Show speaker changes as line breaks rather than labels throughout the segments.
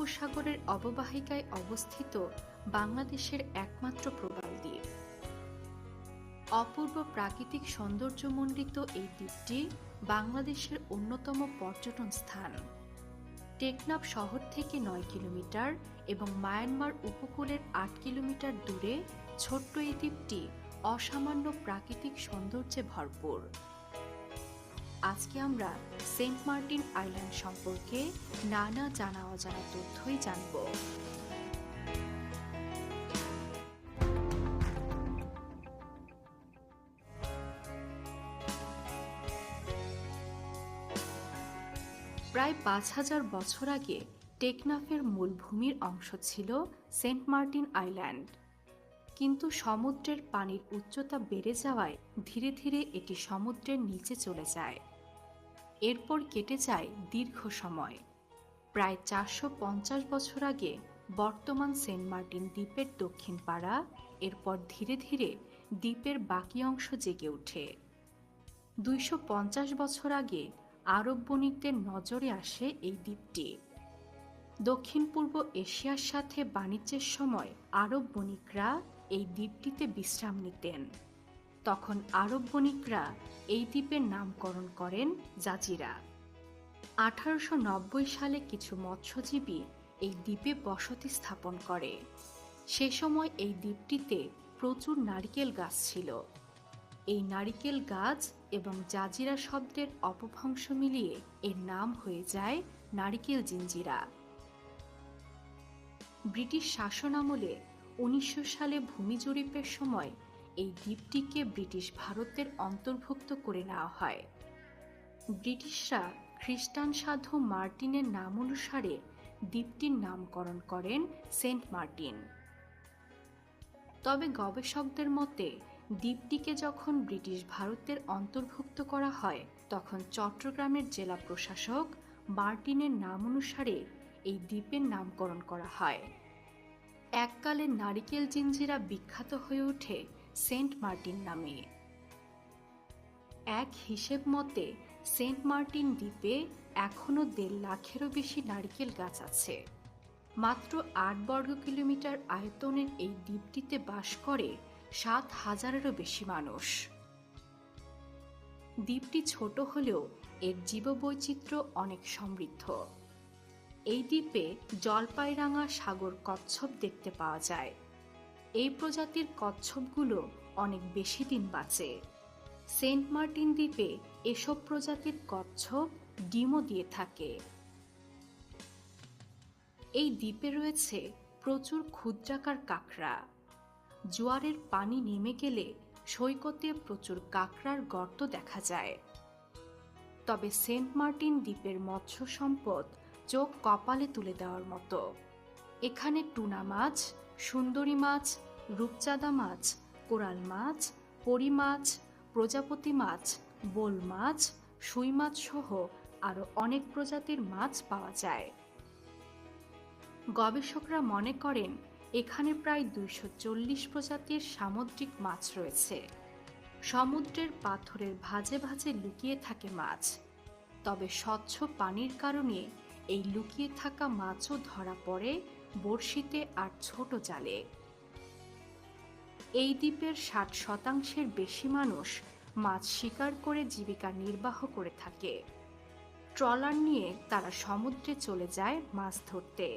বঙ্গোপসাগরের অববাহিকায় অবস্থিত বাংলাদেশের একমাত্র প্রবাল দ্বীপ। অপূর্ব প্রাকৃতিক সৌন্দর্যমণ্ডিত এই দ্বীপটি বাংলাদেশের অন্যতম পর্যটন স্থান। টেকনাফ শহর থেকে ৯ কিলোমিটার এবং মায়ানমার উপকূলের ৮ কিলোমিটার দূরে ছোট্ট এই দ্বীপটি অসামান্য প্রাকৃতিক সৌন্দর্যে ভরপুর। আজকে আমরা সেন্ট মার্টিন আইল্যান্ড সম্পর্কে নানা জানা অজানা তথ্যই জানব। প্রায় ৫,০০০ বছর আগে টেকনাফের মূল ভূমির অংশ ছিল সেন্ট মার্টিন আইল্যান্ড, কিন্তু সমুদ্রের পানির উচ্চতা বেড়ে যাওয়ায় ধীরে ধীরে এটি সমুদ্রের নিচে চলে যায়। এরপর কেটে যায় দীর্ঘ সময়। প্রায় ৪৫০ বছর আগে বর্তমান সেন্ট মার্টিন দ্বীপের দক্ষিণ পাড়া, এরপর ধীরে ধীরে দ্বীপের বাকি অংশ জেগে ওঠে। ২৫০ বছর আগে আরব বণিকদের নজরে আসে এই দ্বীপটি। দক্ষিণ পূর্ব এশিয়ার সাথে বাণিজ্যের সময় আরব বণিকরা এই দ্বীপটিতে বিশ্রাম নিতেন। তখন আরব বণিকরা এই দ্বীপের নামকরণ করেন জাজিরা। ১৮৯০ সালে কিছু মৎস্যজীবী এই দ্বীপে বসতি স্থাপন করে। সে সময় এই দ্বীপটিতে প্রচুর নারিকেল গাছ ছিল। এই নারিকেল গাছ এবং জাজিরা শব্দের অপভ্রংশ মিলিয়ে এর নাম হয়ে যায় নারিকেল জিঞ্জিরা। ব্রিটিশ শাসন আমলে ১৯০০ সালে ভূমি জরিপের সময় এই দ্বীপটিকে ব্রিটিশ ভারতের অন্তর্ভুক্ত করে নেওয়া হয়। ব্রিটিশরা খ্রিস্টান সাধু মার্টিনের নাম অনুসারে দ্বীপটির নামকরণ করেন সেন্ট মার্টিন। তবে গবেষকদের মতে দ্বীপটিকে যখন ব্রিটিশ ভারতের অন্তর্ভুক্ত করা হয়, তখন চট্টগ্রামের জেলা প্রশাসক মার্টিনের নাম অনুসারে এই দ্বীপের নামকরণ করা হয়। এককালে নারিকেল জিঞ্জিরা বিখ্যাত হয়ে ওঠে সেন্ট মার্টিন নামে। এক হিসেব মতে সেন্ট মার্টিন দ্বীপে এখনও ১.৫ লাখেরও বেশি নারিকেল গাছ আছে। মাত্র ৮ বর্গ কিলোমিটার আয়তনের এই দ্বীপটিতে বাস করে ৭,০০০-এরও বেশি মানুষ। দ্বীপটি ছোট হলেও এর জীববৈচিত্র্য অনেক সমৃদ্ধ। এই দ্বীপে জলপাইরাঙা সাগর কচ্ছপ দেখতে পাওয়া যায়। এই প্রজাতির কচ্ছপগুলো অনেক বেশি দিন বাঁচে। সেন্ট মার্টিন দ্বীপে এসব প্রজাতির কচ্ছপ ডিমও দিয়ে থাকে। এই দ্বীপে রয়েছে প্রচুর ক্ষুদ্রাকার কাঁকড়া। জোয়ারের পানি নেমে গেলে সৈকতে প্রচুর কাঁকড়ার গর্ত দেখা যায়। তবে সেন্ট মার্টিন দ্বীপের মৎস্য সম্পদ চোখ কপালে তুলে দেওয়ার মতো। এখানে টুনা মাছ, সুন্দরী মাছ, রূপচাঁদা মাছ, কোরাল মাছ, পরি মাছ, প্রজাপতি মাছ, বোল মাছ, সুই মাছ সহ আরও অনেক প্রজাতির মাছ পাওয়া যায়। গবেষকরা মনে করেন এখানে প্রায় ২৪০ প্রজাতির সামুদ্রিক মাছ রয়েছে। সমুদ্রের পাথরের ভাঁজে ভাঁজে লুকিয়ে থাকে মাছ। তবে স্বচ্ছ পানির কারণে এই লুকিয়ে থাকা মাছও ধরা পড়ে বড়শিতে আর ছোট জালে। এই দ্বীপের ৬০% বেশি মানুষ মাছ শিকার করে জীবিকা নির্বাহ করে থাকে। ট্রলার নিয়ে তারা সমুদ্রে চলে যায় মাছ ধরতে।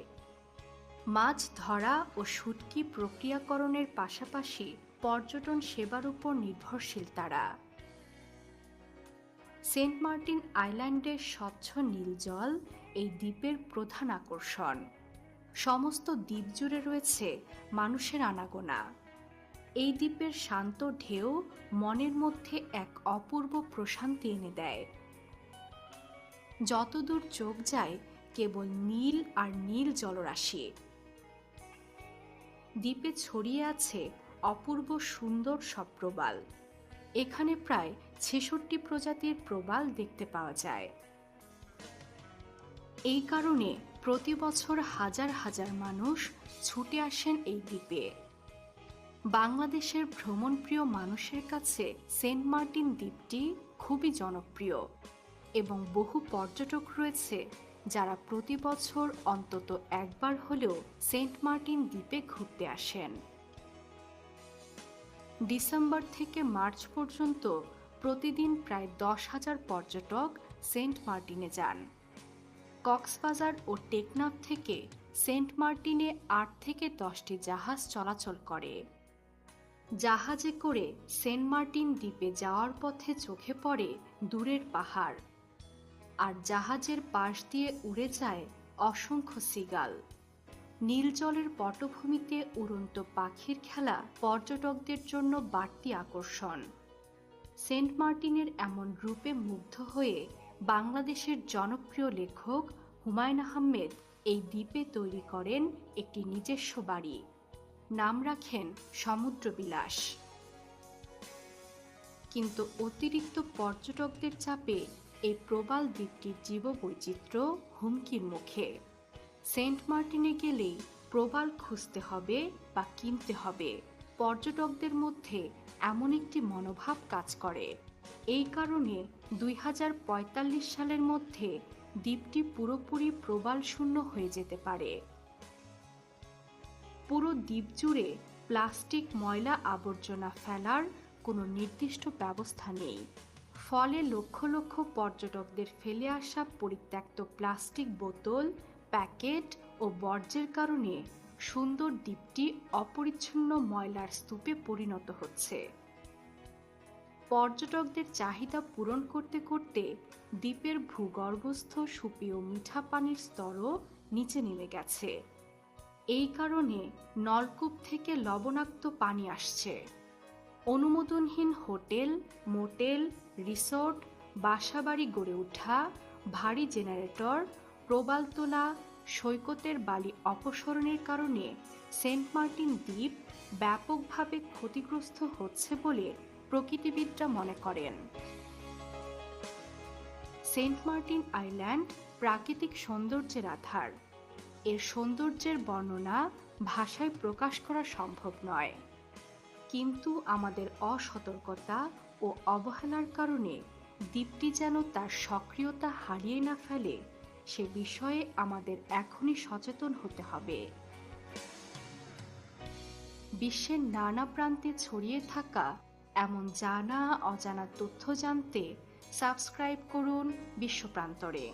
মাছ ধরা ও শুটকি প্রক্রিয়াকরণের পাশাপাশি পর্যটন সেবার উপর নির্ভরশীল তারা। সেন্ট মার্টিন আইল্যান্ডের স্বচ্ছ নীল জল এই দ্বীপের প্রধান আকর্ষণ। সমস্ত দ্বীপ জুড়ে রয়েছে মানুষের আনাগোনা। এই দ্বীপের শান্ত ঢেউ মনের মধ্যে এক অপূর্ব প্রশান্তি এনে দেয়। যতদূর চোখ যায় কেবল নীল আর নীল জলরাশি। দ্বীপে ছড়িয়ে আছে অপূর্ব সুন্দর সব প্রবাল। এখানে প্রায় ৬৬ প্রজাতির প্রবাল দেখতে পাওয়া যায়। এই কারণে প্রতি বছর হাজার হাজার মানুষ ছুটে আসেন এই দ্বীপে। বাংলাদেশের ভ্রমণপ্রিয় মানুষের কাছে সেন্ট মার্টিন দ্বীপটি খুবই জনপ্রিয় এবং বহু পর্যটক রয়েছে যারা প্রতি বছর অন্তত একবার হলেও সেন্ট মার্টিন দ্বীপে ঘুরতে আসেন। ডিসেম্বর থেকে মার্চ পর্যন্ত প্রতিদিন প্রায় 10,000 পর্যটক সেন্ট মার্টিনে যান। কক্সবাজার ও টেকনাফ থেকে সেন্ট মার্টিনে 8 থেকে 10টি জাহাজ চলাচল করে। জাহাজে করে সেন্ট মার্টিন দ্বীপে যাওয়ার পথে চোখে পড়ে দূরের পাহাড়, আর জাহাজের পাশ দিয়ে উড়ে যায় অসংখ্য সিগাল। নীল জলের পটভূমিতে উড়ন্ত পাখির খেলা পর্যটকদের জন্য বাড়তি আকর্ষণ। সেন্ট মার্টিনের এমন রূপে মুগ্ধ হয়ে বাংলাদেশের জনপ্রিয় লেখক হুমায়ূন আহমেদ এই দ্বীপে তৈরি করেন একটি নিজস্ব বাড়ি। নাম রাখেন সমুদ্রবিলাস। কিন্তু অতিরিক্ত পর্যটকদের চাপে এই প্রবাল দ্বীপটির জীববৈচিত্র্য হুমকির মুখে। সেন্ট মার্টিনে গেলেই প্রবাল খুঁজতে হবে বা কিনতে হবে, পর্যটকদের মধ্যে এমন একটি মনোভাব কাজ করে। এই কারণে 2045 সালের মধ্যে দ্বীপটি পুরোপুরি প্রবাল শূন্য হয়ে যেতে পারে। পুরো দ্বীপ জুড়ে প্লাস্টিক ময়লা আবর্জনা ফেলার কোনো নির্দিষ্ট ব্যবস্থা নেই। ফলে লক্ষ লক্ষ পর্যটকদের ফেলে আসা পরিত্যক্ত প্লাস্টিক বোতল, প্যাকেট ও বর্জ্যের কারণে সুন্দর দ্বীপটি অপরিচ্ছন্ন ময়লার স্তূপে পরিণত হচ্ছে। পর্যটকদের চাহিদা পূরণ করতে করতে দ্বীপের ভূগর্ভস্থ সুপেয় মিঠা পানির স্তরও নিচে নেমে গেছে। এই কারণে নলকূপ থেকে লবণাক্ত পানি আসছে। অনুমোদনহীন হোটেল, মোটেল, রিসোর্ট, বাসাবাড়ি গড়ে ওঠা, ভারী জেনারেটর, প্রবাল তোলা, সৈকতের বালি অপসারণের কারণে সেন্ট মার্টিন দ্বীপ ব্যাপকভাবে ক্ষতিগ্রস্ত হচ্ছে বলে প্রকৃতিবিদরা মনে করেন। সেন্ট মার্টিন আইল্যান্ড প্রাকৃতিক সৌন্দর্যের আধার। এর সৌন্দর্যের বর্ণনা ভাষায় প্রকাশ করা সম্ভব নয়, কিন্তু আমাদের অসতর্কতা ও অবহেলার কারণে দ্বীপটি যেন তার সক্রিয়তা হারিয়ে না ফেলে, সে বিষয়ে আমাদের এখনই সচেতন হতে হবে। বিশ্বের নানা প্রান্তে ছড়িয়ে থাকা এমন জানা অজানা তথ্য জানতে সাবস্ক্রাইব করুন বিশ্বপ্রান্তরে।